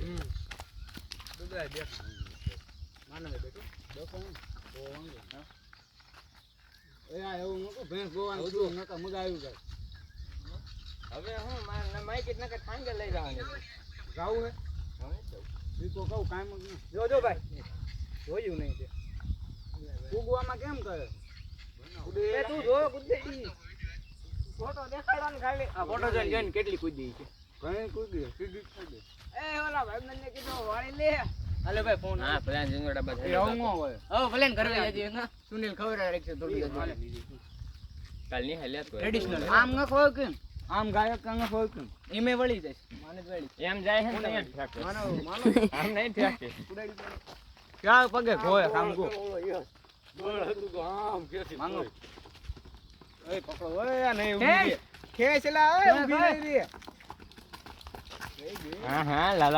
બધા દેખ માનવે બેટો દેખો તો વાંગો હા એ આ એવું નકો ભેંસ ગોવાનું છું નકા મજા આવ્યું જાય હવે હું માઈક જ નકા ઠાંગે લઈ જવાની જાવું હે હવે તો ઈ તો કહું કામ જ ન જોજો ભાઈ જોયું નહીં તે ઉગવામાં કેમ કરે એ તું જો કુદી ફોટો દેખાડો ને ખાલી આ ફોટો જોઈને કેટલી કુદી છે ઘણી કૂદી સીધી જ થઈ ગઈ એ ઓલા ભાઈબંધને કીધું વાળી લે હાલો ભાઈ ફોન હા પ્લાન જંગડા બધા એ આવું ન હોય હવે પ્લાન કરવા જઈએ ના સુનિલ ખબર રાખશે થોડી કાલ ની હાલ્યા તો ટ્રેડિશનલ આમ ન ખોય કેમ આમ ગાયક ન ખોય કેમ ઈમે વળી જાય માને જ વળી એમ જાય છે ને માનો આમ નહીં ઠાકે ક્યાં પગે ખોય કામ કો માનો એ પકડો ઓય આ નહીં ઊભી ખેંચલા ઓય ઊભી રહી રે હા હા લાલા